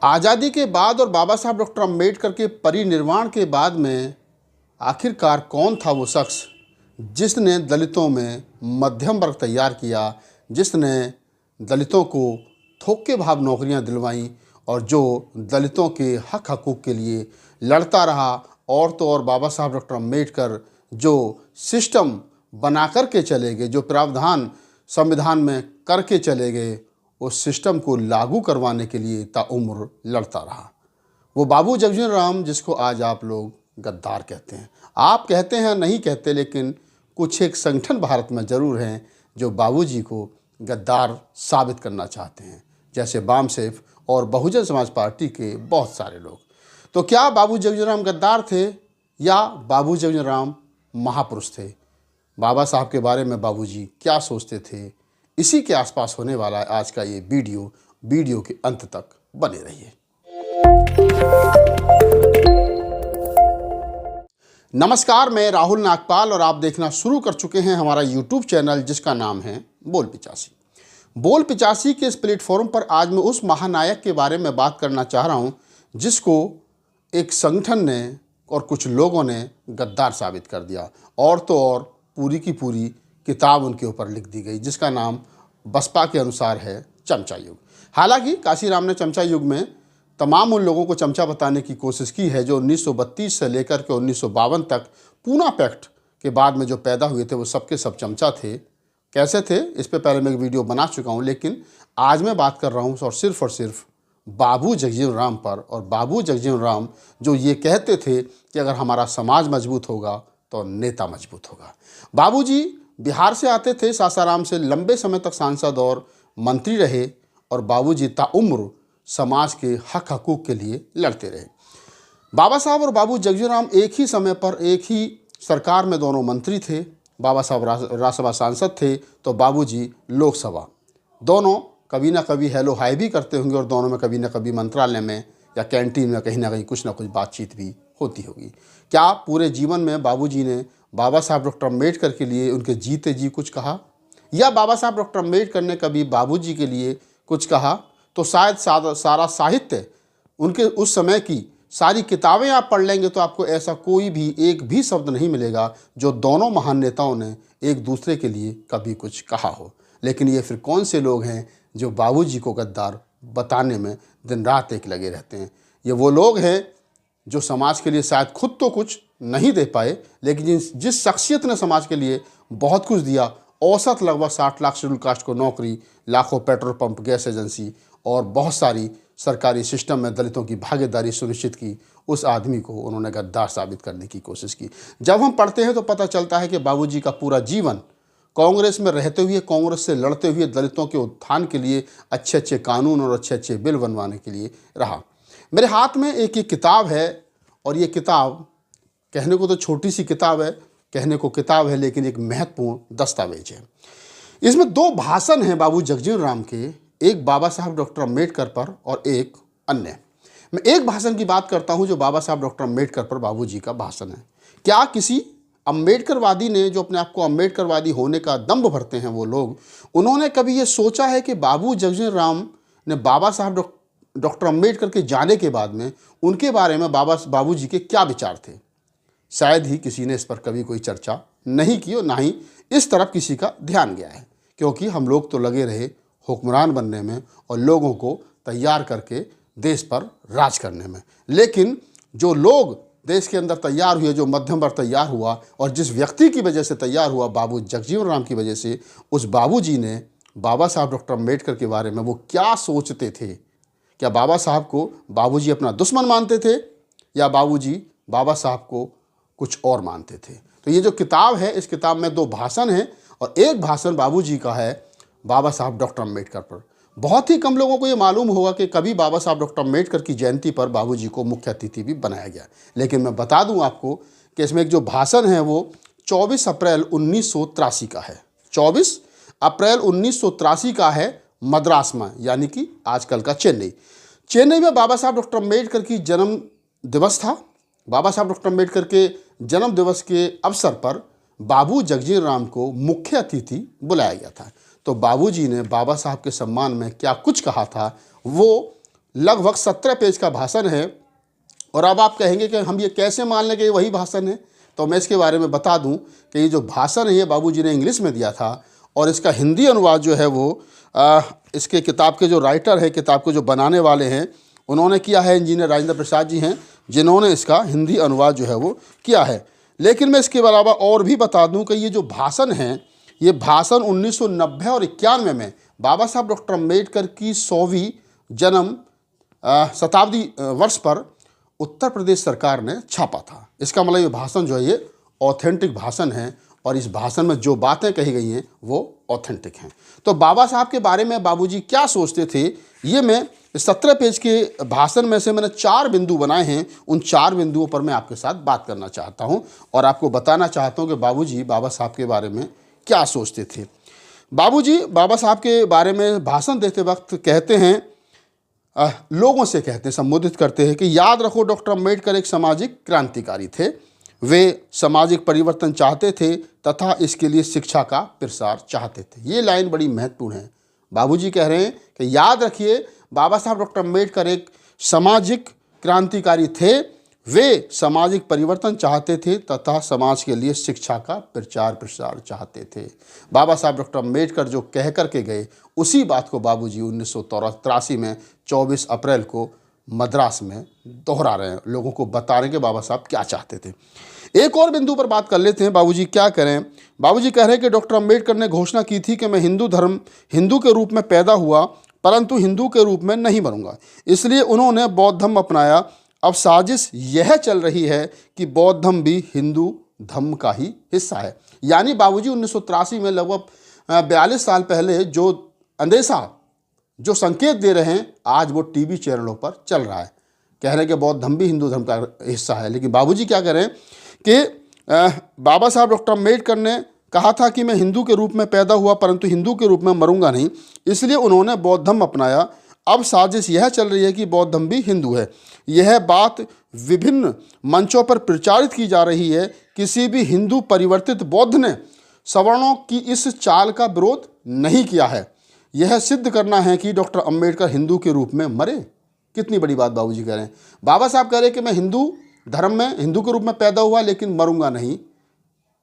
आज़ादी के बाद और बाबा साहब डॉक्टर अम्बेडकर के परिनिर्वाण के बाद में आखिरकार कौन था वो शख्स जिसने दलितों में मध्यम वर्ग तैयार किया, जिसने दलितों को थोक के भाव नौकरियां दिलवाईं और जो दलितों के हक हकूक़ के लिए लड़ता रहा। और तो और बाबा साहब डॉक्टर अम्बेडकर जो सिस्टम बना कर के चले गए, जो प्रावधान संविधान में करके चले गए, उस सिस्टम को लागू करवाने के लिए ताउम्र लड़ता रहा। वो बाबू जगजीवन राम जिसको आज आप लोग गद्दार कहते हैं, आप कहते हैं नहीं कहते, लेकिन कुछ एक संगठन भारत में ज़रूर हैं जो बाबूजी को गद्दार साबित करना चाहते हैं, जैसे बामसेफ और बहुजन समाज पार्टी के बहुत सारे लोग। तो क्या बाबू जगजीवन राम गद्दार थे या बाबू जगजीवन राम महापुरुष थे? बाबा साहब के बारे में बाबूजी क्या सोचते थे, इसी के आसपास होने वाला है आज का ये वीडियो के अंत तक बने रहिए। नमस्कार, मैं राहुल नागपाल और आप देखना शुरू कर चुके हैं हमारा यूट्यूब चैनल जिसका नाम है बोल 85। बोल 85 के इस प्लेटफॉर्म पर आज मैं उस महानायक के बारे में बात करना चाह रहा हूं जिसको एक संगठन ने और कुछ लोगों ने गद्दार साबित कर दिया, और तो और पूरी की पूरी किताब उनके ऊपर लिख दी गई जिसका नाम बसपा के अनुसार है चमचा युग। हालांकि काशीराम ने चमचा युग में तमाम उन लोगों को चमचा बताने की कोशिश की है जो 1932 से लेकर के 1952 तक पूना पैक्ट के बाद में जो पैदा हुए थे वो सबके सब चमचा थे। कैसे थे इस पे पहले मैं एक वीडियो बना चुका हूँ, लेकिन आज मैं बात कर रहा हूँ और सिर्फ बाबू जगजीवन राम पर। और बाबू जगजीवन राम जो ये कहते थे कि अगर हमारा समाज मजबूत होगा तो नेता मजबूत होगा। बाबूजी बिहार से आते थे, सासाराम से लंबे समय तक सांसद और मंत्री रहे और बाबूजी ताउम्र समाज के हक हकूक़ के लिए लड़ते रहे। बाबा साहब और बाबू जगजीवन राम एक ही समय पर एक ही सरकार में दोनों मंत्री थे। बाबा साहब राज्यसभा सांसद थे तो बाबूजी लोकसभा। दोनों कभी ना कभी हेलो हाय भी करते होंगे और दोनों में कभी ना कभी मंत्रालय में या कैंटीन में कहीं ना कहीं कुछ ना कुछ बातचीत भी होती होगी। क्या पूरे जीवन में बाबूजी ने बाबा साहब डॉक्टर अम्बेडकर के लिए उनके जीते जी कुछ कहा, या बाबा साहब डॉक्टर अम्बेडकर ने कभी बाबूजी के लिए कुछ कहा? तो शायद सारा साहित्य उनके उस समय की सारी किताबें आप पढ़ लेंगे तो आपको ऐसा कोई भी एक भी शब्द नहीं मिलेगा जो दोनों महान नेताओं ने एक दूसरे के लिए कभी कुछ कहा हो। लेकिन ये फिर कौन से लोग हैं जो बाबूजी को गद्दार बताने में दिन रात एक लगे रहते हैं? ये वो लोग हैं जो समाज के लिए शायद खुद तो कुछ नहीं दे पाए, लेकिन जिस शख्सियत ने समाज के लिए बहुत कुछ दिया, औसत लगभग 60 लाख शेड्यूल कास्ट को नौकरी, लाखों पेट्रोल पंप, गैस एजेंसी और बहुत सारी सरकारी सिस्टम में दलितों की भागीदारी सुनिश्चित की, उस आदमी को उन्होंने गद्दार साबित करने की कोशिश की। जब हम पढ़ते हैं तो पता चलता है कि बाबूजी का पूरा जीवन कांग्रेस में रहते हुए, कांग्रेस से लड़ते हुए दलितों के उत्थान के लिए, अच्छे अच्छे कानून और अच्छे अच्छे बिल बनवाने के लिए रहा। मेरे हाथ में एक किताब है और ये किताब कहने को तो छोटी सी किताब है, कहने को किताब है, लेकिन एक महत्वपूर्ण दस्तावेज है। इसमें 2 भाषण हैं बाबू जगजीवन राम के, एक बाबा साहब डॉक्टर अम्बेडकर पर और एक अन्य। मैं एक भाषण की बात करता हूं जो बाबा साहब डॉक्टर अम्बेडकर पर बाबूजी का भाषण है। क्या किसी अम्बेडकरवादी ने, जो अपने आप को अम्बेडकरवादी होने का दम्भ भरते हैं वो लोग, उन्होंने कभी ये सोचा है कि बाबू जगजीवन राम ने बाबा साहब डॉक्टर अम्बेडकर के जाने के बाद में उनके बारे में बाबूजी के क्या विचार थे? शायद ही किसी ने इस पर कभी कोई चर्चा नहीं की और ना ही इस तरफ किसी का ध्यान गया है, क्योंकि हम लोग तो लगे रहे हुक्मरान बनने में और लोगों को तैयार करके देश पर राज करने में। लेकिन जो लोग देश के अंदर तैयार हुए, जो मध्यम वर्ग तैयार हुआ और जिस व्यक्ति की वजह से तैयार हुआ, बाबू जगजीवन राम की वजह से, उस बाबूजी ने बाबा साहब डॉक्टर अम्बेडकर के बारे में वो क्या सोचते थे? क्या बाबा साहब को बाबूजी अपना दुश्मन मानते थे या बाबूजी बाबा साहब को कुछ और मानते थे? तो ये जो किताब है, इस किताब में 2 भाषण हैं और एक भाषण बाबूजी का है बाबा साहब डॉक्टर अम्बेडकर पर। बहुत ही कम लोगों को ये मालूम होगा कि कभी बाबा साहब डॉक्टर अम्बेडकर की जयंती पर बाबूजी को मुख्य अतिथि भी बनाया गया। लेकिन मैं बता दूं आपको कि इसमें एक जो भाषण है वो 24 अप्रैल 1983 का है। 24 अप्रैल 1983 का है, मद्रास में, यानी कि आजकल का चेन्नई में बाबा साहब डॉक्टर अम्बेडकर की जन्म दिवस था। बाबा साहब डॉक्टर अम्बेडकर के जन्म दिवस के अवसर पर बाबू जगजीवन राम को मुख्य अतिथि बुलाया गया था। तो बाबूजी ने बाबा साहब के सम्मान में क्या कुछ कहा था वो लगभग 17 पेज का भाषण है। और अब आप कहेंगे कि हम ये कैसे मान लें कि ये वही भाषण है, तो मैं इसके बारे में बता दूं कि ये जो भाषण है ये बाबूजी ने इंग्लिश में दिया था और इसका हिंदी अनुवाद जो है वो इसके किताब के जो राइटर है, किताब के जो बनाने वाले हैं, उन्होंने किया है। इंजीनियर राजेंद्र प्रसाद जी हैं जिन्होंने इसका हिंदी अनुवाद जो है वो किया है। लेकिन मैं इसके अलावा और भी बता दूं कि ये जो भाषण है, ये भाषण 1990 और 91 में बाबा साहब डॉक्टर अम्बेडकर की 100वीं जन्म शताब्दी वर्ष पर उत्तर प्रदेश सरकार ने छापा था। इसका मतलब ये भाषण जो है ये ऑथेंटिक भाषण है और इस भाषण में जो बातें कही गई हैं वो ऑथेंटिक हैं। तो बाबा साहब के बारे में बाबूजी क्या सोचते थे, ये मैं 17 पेज के भाषण में से मैंने 4 बिंदु बनाए हैं। उन 4 बिंदुओं पर मैं आपके साथ बात करना चाहता हूं और आपको बताना चाहता हूं कि बाबूजी बाबा साहब के बारे में क्या सोचते थे। बाबूजी बाबा साहब के बारे में भाषण देते वक्त कहते हैं, लोगों से कहते हैं, संबोधित करते हैं कि याद रखो डॉक्टर अम्बेडकर एक सामाजिक क्रांतिकारी थे। वे सामाजिक परिवर्तन चाहते थे तथा इसके लिए शिक्षा का प्रसार चाहते थे। ये लाइन बड़ी महत्वपूर्ण है। बाबूजी कह रहे हैं कि याद रखिए बाबा साहब डॉक्टर अम्बेडकर एक सामाजिक क्रांतिकारी थे। वे सामाजिक परिवर्तन चाहते थे तथा समाज के लिए शिक्षा का प्रचार प्रसार चाहते थे। बाबा साहब डॉक्टर अम्बेडकर जो कह कर के गए उसी बात को बाबूजी 1983 में 24 अप्रैल को मद्रास में दोहरा रहे हैं, लोगों को बता रहे हैं कि बाबा साहब क्या चाहते थे। एक और बिंदु पर बात कर लेते हैं। बाबूजी क्या करें, बाबूजी कह रहे हैं कि डॉक्टर अम्बेडकर ने घोषणा की थी कि मैं हिंदू के रूप में पैदा हुआ परंतु हिंदू के रूप में नहीं बनूंगा, इसलिए उन्होंने बौद्ध धर्म अपनाया। अब साजिश यह चल रही है कि बौद्ध धर्म भी हिंदू धर्म का ही हिस्सा है। यानी बाबूजी 1983 में लगभग 42 साल पहले जो अंदेशा, जो संकेत दे रहे हैं, आज वो टीवी चैनलों पर चल रहा है। कह रहे हैं कि बौद्ध धर्म भी हिंदू धर्म का हिस्सा है। लेकिन बाबूजी क्या कह रहे हैं कि बाबा साहब डॉक्टर अम्बेडकर ने कहा था कि मैं हिंदू के रूप में पैदा हुआ परंतु हिंदू के रूप में मरूंगा नहीं, इसलिए उन्होंने बौद्ध धर्म अपनाया। अब साजिश यह चल रही है कि बौद्ध धर्म भी हिंदू है। यह बात विभिन्न मंचों पर प्रचारित की जा रही है। किसी भी हिंदू परिवर्तित बौद्ध ने सवर्णों की इस चाल का विरोध नहीं किया है। यह सिद्ध करना है कि डॉक्टर अम्बेडकर हिंदू के रूप में मरे। कितनी बड़ी बात बाबूजी कह रहे हैं। बाबा साहब कह रहे हैं कि मैं हिंदू धर्म में, हिंदू के रूप में पैदा हुआ लेकिन मरूंगा नहीं।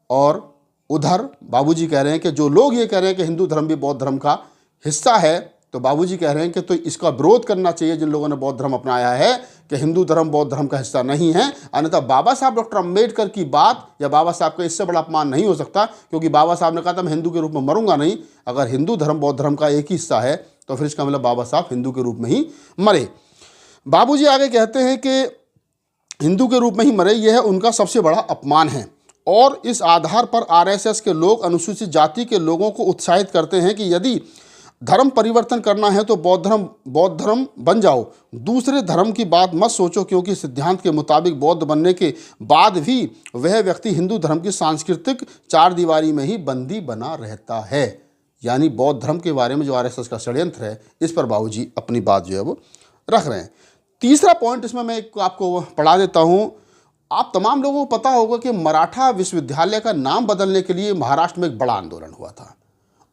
और उधर बाबूजी कह रहे हैं कि जो लोग ये कह रहे हैं कि हिंदू धर्म भी बौद्ध धर्म का हिस्सा है, तो बाबूजी कह रहे हैं कि तो इसका विरोध करना चाहिए जिन लोगों ने बौद्ध धर्म अपनाया है कि हिंदू धर्म बौद्ध धर्म का हिस्सा नहीं है। अन्यथा बाबा साहब डॉक्टर अम्बेडकर की बात या बाबा साहब का इससे बड़ा अपमान नहीं हो सकता, क्योंकि बाबा साहब ने कहा था मैं हिंदू के रूप में मरूंगा नहीं। अगर हिंदू धर्म बौद्ध धर्म का एक ही हिस्सा है तो फिर इसका मतलब बाबा साहब हिंदू के रूप में ही मरे। बाबूजी आगे कहते हैं कि हिंदू के रूप में ही मरे, यह उनका सबसे बड़ा अपमान है। और इस आधार पर आरएसएस के लोग अनुसूचित जाति के लोगों को उत्साहित करते हैं कि यदि धर्म परिवर्तन करना है तो बौद्ध धर्म बन जाओ, दूसरे धर्म की बात मत सोचो, क्योंकि सिद्धांत के मुताबिक बौद्ध बनने के बाद भी वह व्यक्ति हिंदू धर्म की सांस्कृतिक चार दीवारी में ही बंदी बना रहता है। यानी बौद्ध धर्म के बारे में जो आरएसएस का षड्यंत्र है, इस पर बाबूजी अपनी बात जो है वो रख रहे हैं। तीसरा पॉइंट इसमें मैं आपको पढ़ा देता हूँ। आप तमाम लोगों को पता होगा कि मराठा विश्वविद्यालय का नाम बदलने के लिए महाराष्ट्र में एक बड़ा आंदोलन हुआ था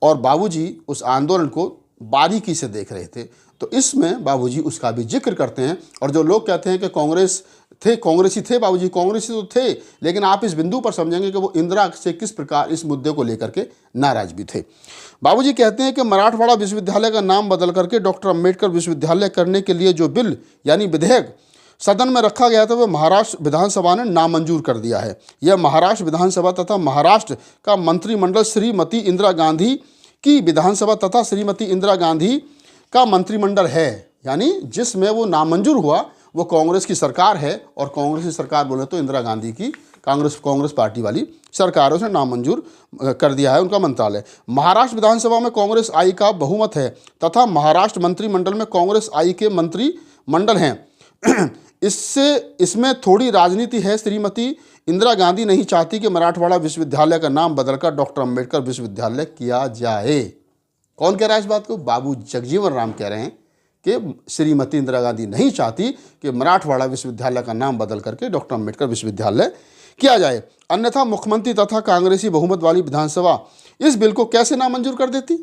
और बाबूजी उस आंदोलन को बारीकी से देख रहे थे। तो इसमें बाबूजी उसका भी जिक्र करते हैं। और जो लोग कहते हैं कि कांग्रेसी थे, बाबूजी कांग्रेसी तो थे, लेकिन आप इस बिंदु पर समझेंगे कि वो इंदिरा से किस प्रकार इस मुद्दे को लेकर के नाराज भी थे। बाबूजी कहते हैं कि मराठवाड़ा विश्वविद्यालय का नाम बदल करके डॉक्टर अम्बेडकर विश्वविद्यालय करने के लिए जो बिल यानी विधेयक सदन में रखा गया था, वह महाराष्ट्र विधानसभा ने नामंजूर कर दिया है। यह महाराष्ट्र विधानसभा तथा महाराष्ट्र का मंत्रिमंडल श्रीमती इंदिरा गांधी की विधानसभा तथा श्रीमती इंदिरा गांधी का मंत्रिमंडल है। यानी जिसमें वो नामंजूर हुआ वो कांग्रेस की सरकार है, और कांग्रेस की सरकार बोले तो इंदिरा गांधी की कांग्रेस पार्टी वाली सरकार, उसने नामंजूर कर दिया है उनका मंत्रालय। महाराष्ट्र विधानसभा में कांग्रेस आई का बहुमत है तथा महाराष्ट्र मंत्रिमंडल में कांग्रेस आई के मंत्रिमंडल हैं। इसमें थोड़ी राजनीति है। श्रीमती इंदिरा गांधी नहीं चाहती कि मराठवाड़ा विश्वविद्यालय का नाम बदलकर डॉक्टर अम्बेडकर विश्वविद्यालय किया जाए। कौन कह रहा है इस बात को? बाबू जगजीवन राम कह रहे हैं कि श्रीमती इंदिरा गांधी नहीं चाहती कि मराठवाड़ा विश्वविद्यालय का नाम बदल करके डॉक्टर अम्बेडकर विश्वविद्यालय किया जाए। अन्यथा मुख्यमंत्री तथा कांग्रेसी बहुमत वाली विधानसभा इस बिल को कैसे नामंजूर कर देती?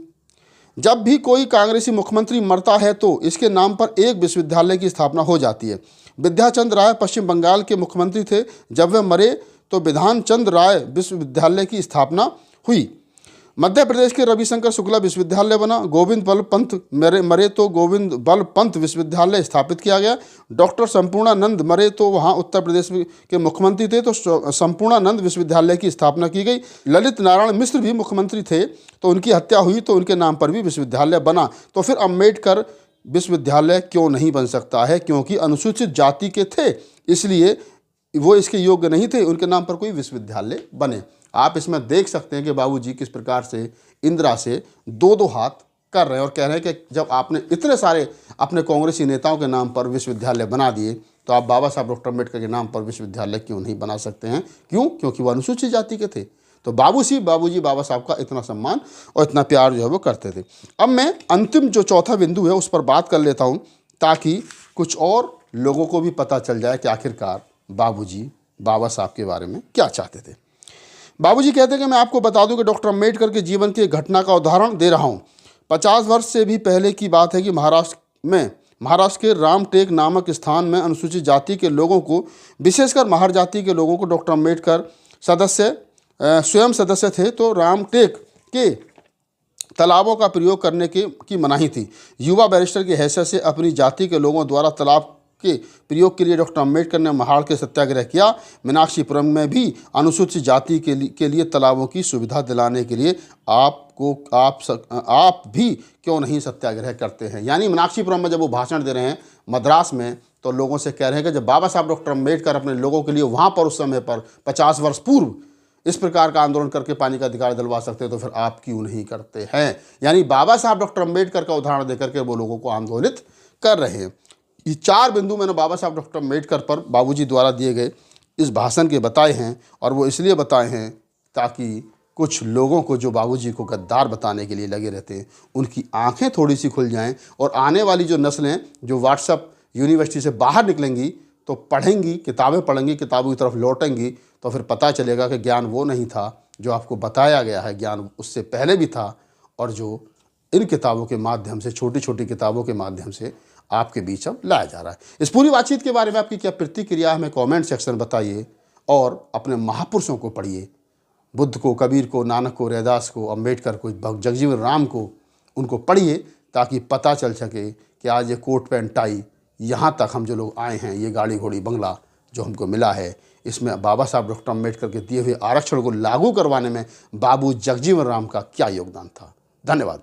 जब भी कोई कांग्रेसी मुख्यमंत्री मरता है तो इसके नाम पर एक विश्वविद्यालय की स्थापना हो जाती है। विद्याचंद राय पश्चिम बंगाल के मुख्यमंत्री थे। जब वे मरे तो विधान चंद राय विश्वविद्यालय की स्थापना हुई। मध्य प्रदेश के रविशंकर शुक्ला विश्वविद्यालय बना। गोविंद बल्लभ पंत मरे तो गोविंद बल्लभ पंत विश्वविद्यालय स्थापित किया गया। डॉक्टर संपूर्णानंद मरे तो वहाँ उत्तर प्रदेश के मुख्यमंत्री थे तो संपूर्णानंद विश्वविद्यालय की स्थापना की गई। ललित नारायण मिश्र भी मुख्यमंत्री थे तो उनकी हत्या हुई तो उनके नाम पर भी विश्वविद्यालय बना। तो फिर अम्बेडकर विश्वविद्यालय क्यों नहीं बन सकता है? क्योंकि अनुसूचित जाति के थे, इसलिए वो इसके योग्य नहीं थे, उनके नाम पर कोई विश्वविद्यालय बने। आप इसमें देख सकते हैं कि बाबूजी किस प्रकार से इंदिरा से दो दो हाथ कर रहे हैं और कह रहे हैं कि जब आपने इतने सारे अपने कांग्रेसी नेताओं के नाम पर विश्वविद्यालय बना दिए तो आप बाबा साहब डॉक्टर अम्बेडकर के नाम पर विश्वविद्यालय क्यों नहीं बना सकते हैं? क्यों? क्योंकि वो अनुसूचित जाति के थे। तो बाबूजी बाबा साहब का इतना सम्मान और इतना प्यार जो है वो करते थे। अब मैं अंतिम जो चौथा बिंदु है उस पर बात कर लेता हूँ ताकि कुछ और लोगों को भी पता चल जाए कि आखिरकार बाबूजी बाबा साहब के बारे में क्या चाहते थे। बाबूजी कहते हैं कि मैं आपको बता दूं कि डॉक्टर अम्बेडकर के जीवन की एक घटना का उदाहरण दे रहा हूं। 50 वर्ष से भी पहले की बात है कि महाराष्ट्र के रामटेक नामक स्थान में अनुसूचित जाति के लोगों को, विशेषकर महार जाति के लोगों को डॉक्टर अम्बेडकर स्वयं सदस्य थे तो रामटेक के तालाबों का प्रयोग करने की मनाही थी। युवा बैरिस्टर की हैसियत से अपनी जाति के लोगों द्वारा तालाब के प्रयोग के लिए डॉक्टर अम्बेडकर ने महाड़ के सत्याग्रह किया। मीनाक्षीपुरम में भी अनुसूचित जाति के लिए तालाबों की सुविधा दिलाने के लिए आप भी क्यों नहीं सत्याग्रह करते हैं? यानी मीनाक्षीपुरम में जब वो भाषण दे रहे हैं मद्रास में तो लोगों से कह रहे हैं कि जब बाबा साहब डॉक्टर अम्बेडकर अपने लोगों के लिए वहाँ पर उस समय पर 50 वर्ष पूर्व इस प्रकार का आंदोलन करके पानी का अधिकार दिलवा सकते हैं तो फिर आप क्यों नहीं करते हैं? यानी बाबा साहब डॉक्टर अम्बेडकर का उदाहरण देकर के वो लोगों को आंदोलित कर रहे हैं। ये 4 बिंदु मैंने बाबा साहब डॉक्टर अम्बेडकर पर बाबूजी द्वारा दिए गए इस भाषण के बताए हैं और वो इसलिए बताए हैं ताकि कुछ लोगों को जो बाबूजी को गद्दार बताने के लिए लगे रहते हैं उनकी आंखें थोड़ी सी खुल जाएं और आने वाली जो नस्लें जो व्हाट्सएप यूनिवर्सिटी से बाहर निकलेंगी तो पढ़ेंगी, किताबें पढ़ेंगी, किताबों की तरफ लौटेंगी तो फिर पता चलेगा कि ज्ञान वो नहीं था जो आपको बताया गया है, ज्ञान उससे पहले भी था और जो इन किताबों के माध्यम से, छोटी छोटी किताबों के माध्यम से आपके बीच अब लाया जा रहा है। इस पूरी बातचीत के बारे में आपकी क्या प्रतिक्रिया है हमें कमेंट सेक्शन में बताइए और अपने महापुरुषों को पढ़िए, बुद्ध को, कबीर को, नानक को, रैदास को, अम्बेडकर को, जगजीवन राम को, उनको पढ़िए ताकि पता चल सके कि आज ये कोट पैंट टाई यहाँ तक हम जो लोग आए हैं, ये गाड़ी घोड़ी बंगला जो हमको मिला है, इसमें बाबा साहब डॉक्टर अम्बेडकर के दिए हुए आरक्षण को लागू करवाने में बाबू जगजीवन राम का क्या योगदान था। धन्यवाद।